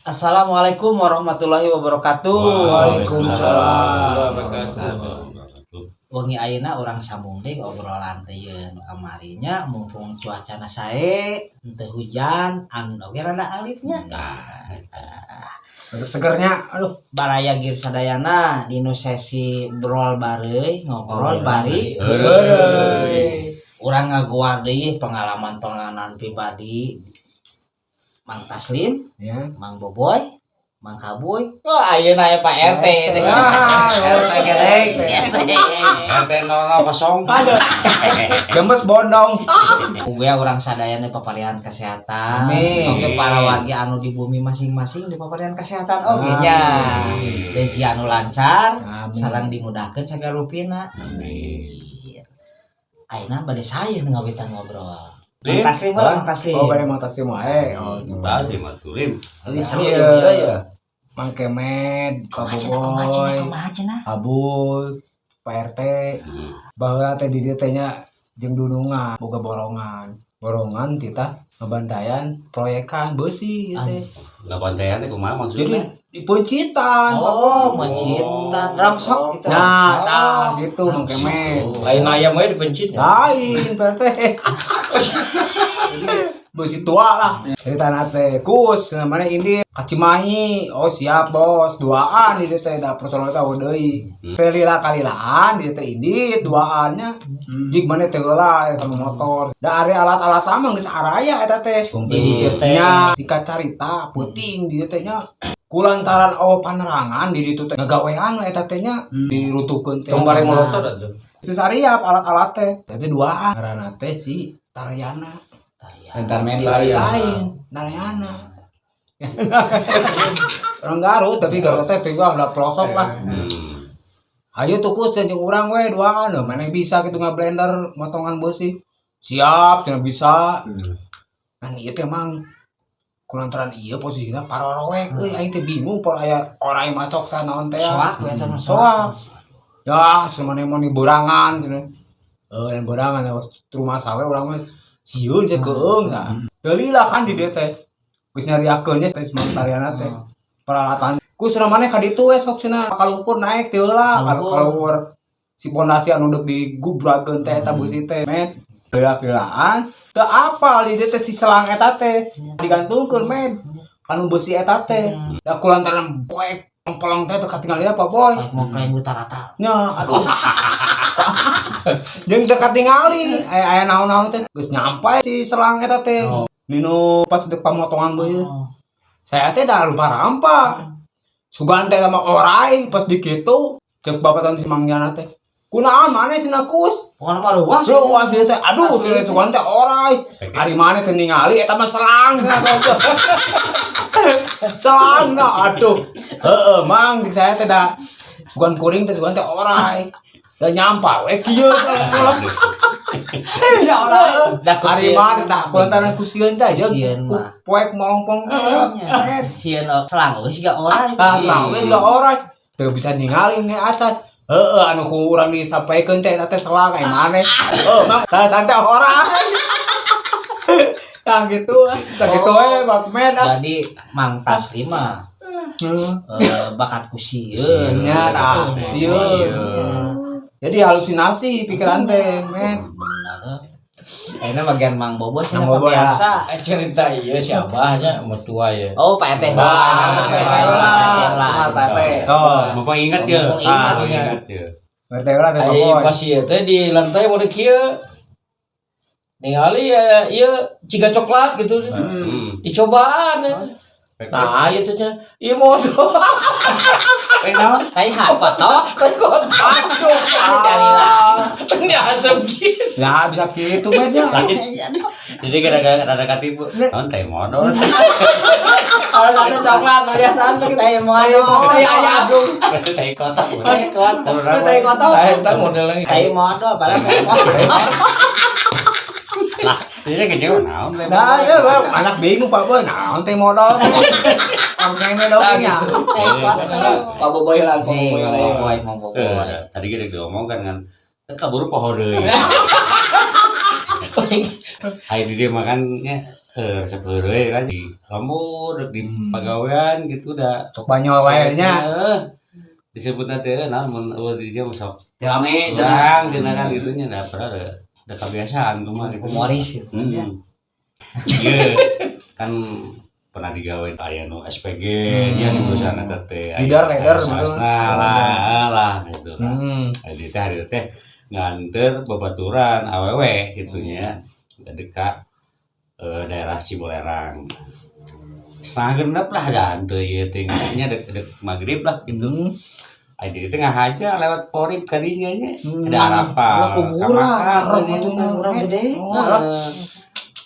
Assalamualaikum warahmatullahi wabarakatuh. Waalaikumsalam warahmatullahi wabarakatuh. Wengi ayeuna urang sambung teh obrolan teh kamarinya mumpung cuacana sae, teu hujan, angin oge rada alitnya. Terus segernya, aduh, Baraya gir sadayana dinu sesi brol bareuy, ngobrol bari. Urang ngaguar deui pengalaman-pengalaman pribadi. Mang Taslim, ya. Mang Boboy, Mang Kaboy. Oh, ayeuna ya Pak RT teh. RT gedeng. RT 000. Gemes bondong. Gue orang sadayana paparian kesehatan. Amin. Oke para warga anu di bumi masing-masing di paparian kesehatan oge nya. Desi anu lancar, Amin. sareng dimudahkeun sagarupina. Ayeuna bade saeun ngawitan ngobrol. Mang Taslim lah, Mang Taslim. Oh, bade Mang Taslim wae. Oh, Taslim aturim. iya. Mang Kemed, Pak Boboy, Kumaha cenah? Abul, Pak RT. Baheula teh di dieu teh nya jeung dunungan, boga borongan. Borongan tita ngebantayan proyekan beusi ieu teh. Ngabantayan teh kumaha Jadi maksudna? di Puncitan, Oh, mencinta rangsok gitu. Nah, tah gitu Mang Kemed. Lain ayam aja dipencit ya. Lain, PT. Besi tua lah. Cerita nate, kus, namanya ini Kacimahi. Oh siap bos, duaan di teh da personal teh deui. Kelila kalilaan di teh ini duaannya. Jik mana teh heula eta motor. Da are alat-alat mah geus araya eta teh. Di dieu teh. Nya tika carita peuting di teh nya. Kulantaran panerangan di ditu teh ngagawean eta teh nya diruntuhkeun teh. Kembali molotov atuh. Sesariap alat-alat teh. Jadi duaan. Karena teh si Taryana. Entar main Lain. Taryana. Orang Garut tapi Garut teh juga udah pelosok lah. Ayo tuh kus jeung urang we duaan. Mana bisa gitu ngeblender motongan besi. Siap, cenah bisa. Kan ieu teh mang kulantaran ieu posisinya parorowek euy aing teh bingung por aya orang yang macok teh naon teh. Soak we eta mah Soak. Ya, semane mau di borangan cenah. Yang borangan ya rumah sawe urang mah sieun cek keung tah. Deuli lah kan di dieu teh. Geus nyariakeun nya teh sementariana teh. Peralatan. Ku surah maneh ka ditu we sok cenah kalumpur naik teh heula kalauur si pondasi anu deuk digubrageun teh eta beusi teh. Men, gila-gilaan teu apal di dieu teh si selang eta teh digantungkeun men. Anu beusi eta teh. Da kulantaran poek pelong teh teu katingali apa boy. mau klaim buta-rata. Nya atuh. Jeung teu katingali aya naon-naon teh geus nyampai si selang eta teh. Ninu pas dek pamotongan beuyeuh. Saya teh dah lupa rampa. Sugan teh sama orai pas di kitu ceuk babatan si Mang Jana teh. Kunaon maneh cenah kus? Pokona mah ruas. Ruas dieu teh. Aduh, sugan teh orai. Ari maneh teh ningali eta mah selang. Selangna aduh. Heeh, Mang cik saya teh da sugan kuring teh sugan teh orai. Da nyampa we kieu. Ya orai. Ari mah tah kulantaran ku sieun teh jeung poek mongpong. Sieun selang geus siga orang. Selang we juga orai. Teu bisa ningali nih acan. Heeh, anu ku urang disampaikeun teh eta teh selang ai maneh. Mang tah santai orai. Nah gitu, sakitu we Pak Men. Jadi Mang Taslim mah bakat ku sieun. Nya tah sieun. Jadi halusinasi pikiran teh, men. Bener. Ayeuna bagian Mang Boboy sih Mang Boboy, biasa. Cerita ieu si Abahnya mertua ya. Oh, Pak RT. Pak RT. Oh, Bapak ingat ya? Ingat. ya. ngerti lah sama Ai boy. pas ieu teh di lantai mode kieu. Ningali ya ieu ciga coklat gitu. Dicobaan. Nah, ieu teh ieu modal. Naon? Tai hakoto. Aduh, Ini asam gitu. ya bisa gitu men ya. Jadi gara-gara ada katipu. Naon teh modal. Kalau satu coklat biasaan kita yang mau Ya aduh. Teh kotak. Tai koto. Tai kotak. Tai model lagi. Tai modal padahal tai koto. Lah, jadi kecewa naon teh. Nah, ya Bang, anak bingung Pak Boy. Naon teh modal. Omsengnya dong ya. Tai koto. Pak Boboy lah, Pak Boboy lah. Boboy, Mang Boboy. Tadi kita ngomong kan kabur pohon deui. Hai di dia makannya resep heureuy kan di lembur di pagawean gitu da Sok banyol wae nya. disebutna teh naon mun di dia sok Rame jarang cenah kan gitu nya da padahal da kebiasaan kumaha gitu. humoris gitu ya. Iya kan pernah digawe aya nu SPG nya di perusahaan eta teh. Leader lah gitu. Jadi teh hari teh nganter babaturan awewe gitunya dekat daerah Cibolerang. Setengah genep lah dan teu ieu teh nya dek magrib lah gitu. Di tengah aja lewat porib kadinya nya ada harapan. Kuburan urang gede.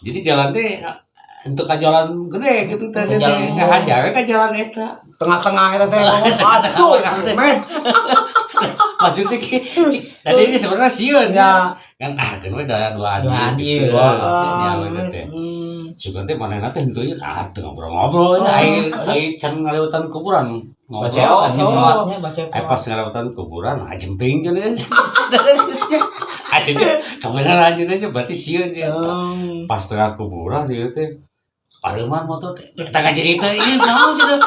Jadi jalan teh untuk ke jalan gede gitu teh nggak aja we ke jalan eta tengah-tengah eta teh. Aduh, men. maksudnya tadi ini sebenarnya sieun ya kan kan we da dua adi gitu ya teh sugan teh manehna teh henteu teu ngobrol-ngobrol ai can ngalewatan kuburan ngobrol pas ngalewatan kuburan jemping jeung ada kebenaran aja berarti sieun pas tengah kuburan ieu teh pareman motor teh tak jadi teh ieu naon cenah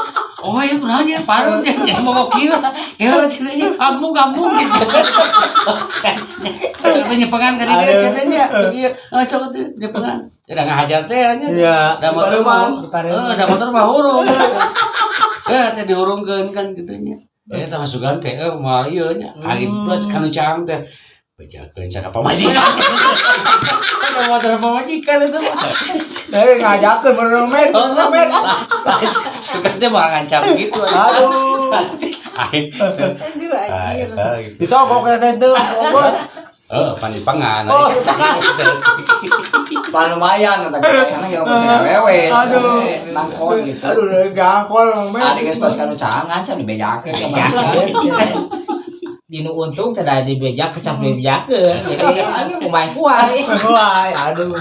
oh ya kunanya parem cenah mau kieu ya cenah kamu gitu sok nyepengan ka dieu cenah nya ieu sok teh nyepengan udah ngahajar teh nya da motor mah hurung teh dihurungkeun kan kitu nya eta masukan teh mah ieu nya ari plus kanu caang teh bejakeun caka pamajikan ada motor pamajikan itu Ngajakeun bener men. suka teh mah ngancam gitu Aduh. Disogok eta teh teu. Panipangan. Oh, pan lumayan eta kayakna ge bocah wewe. Aduh. Nangkon gitu. Aduh, gangkol men. Ade geus pas kanu caang ngancam dibejakeun ka Dinu untung tidak dibejak kecap dibejakeun jadi kumain-kuai Aduh.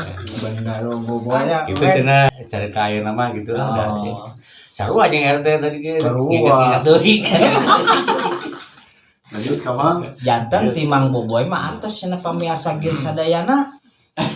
Benar bobonya. Itu cenah cerita ayeuna mah gitu lah udah. Sarua jeung RT tadi ge ingat-ingat deui. Lanjut kawan. janten timang boboy mah atos cenah pamirsa geus sadayana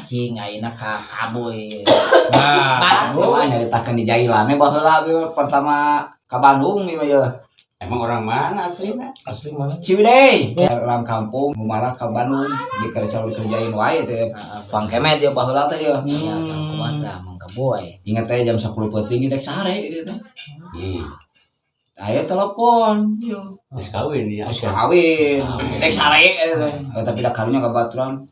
cing ayeuna ka Kaboy. Nah, nyaritakeun di Jailan baheula pertama ka Bandung ieu mah. Emang orang mana aslinya? Asli mana? Ciwidey, orang kampung mumarah ke Bandung dikerjain wae teh. Bang Kemet ya baheula teh ya. Kumaha Mang Kaboy. Ingat teh jam 10 peuting dek sare ieu teh. Aya telepon, yo. Geus kawin ya. Kawin. Dek sare teh. Tapi da karunya kabaturan.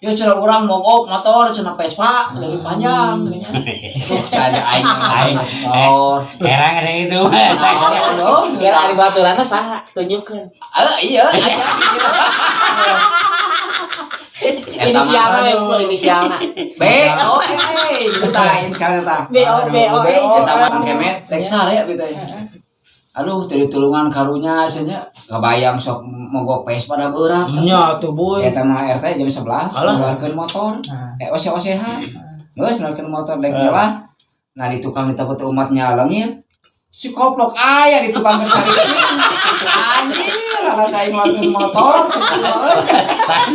Yo cenah urang mogok motor cenah Vespa dari panjang nya. Ada aing motor. Herang ada itu. Kira ari baturanna saha? Tunjukkeun. Iya. Inisialna. B O E. Tah inisialna tah. B O E. Eta mah Kemet dek sare gitu. Aduh, tadi tulungan karunya cenah kabayang sok mogok pes pada berat. Nya tuh boy. Eta mah RT jam 11 ngeluarkeun motor. Ose-osehan. Geus ngeluarkeun motor dek nyalah. Nah di tukang ditapet umatnya leungit. Si koplok aya di tukang cari anjir rasa aing ngeluarkeun motor.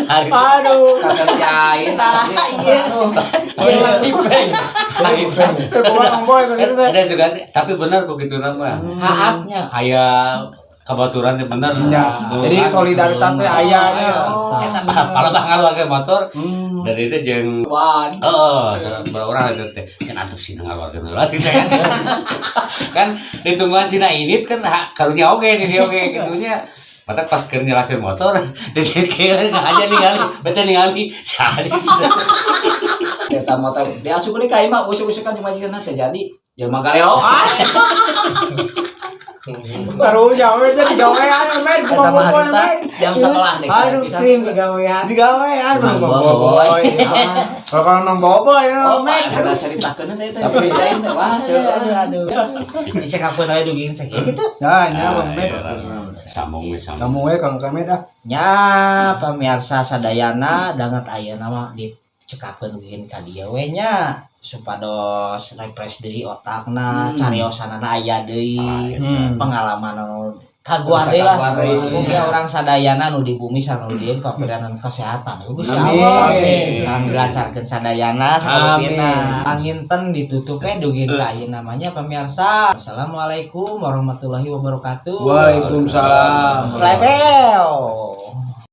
Aduh. Kakerjain Lagi peng. Kumaha boy begitu teh. Ada juga tapi benar kok gitu nama. Haapnya Aya kabaturan teh bener. Jadi solidaritas teh aya nya. Eta pala tanggal wae motor. Dan itu jeung wan. orang itu teh kan atuh sih ngaluarkeun heula sih teh. Kan ditungguan sina init kan karunya oge di dia oge kitu nya. Mata pas keur nyalakeun motor, dia kayak aja ningali, bete ningali sadis. Eta motor diasup deui ka imah usuk-usukan jeung majikanna teh jadi jelema galeo. Baru jauh aja digawean men. Eta mah harita jam 11 dek. Aduh, krim digawean boboy. Kalau nang boboy men. Kita ceritakeun teh teh ceritain teh wah aduh. Dicekakeun wae duging sakitu kitu. Nah, nya men. Sambung we sambung. Kamu we kalau Kemet ah. Nya pamirsa sadayana dangat ayeuna mah dicekakeun duging ka dieu we nya. Supados refresh deui otakna, cariosanana aya deui, pengalaman anu kaguan deui lah. Kaguan deui. Mugi orang sadayana nu di bumi sareng dieun papiranan kesehatan. Gusti Amin. Allah. Sareng dilancarkeun sadayana sakalupina. Panginten ditutup dugin ka ieu namanya pemirsa. Assalamualaikum warahmatullahi wabarakatuh. Waalaikumsalam. Slebeo.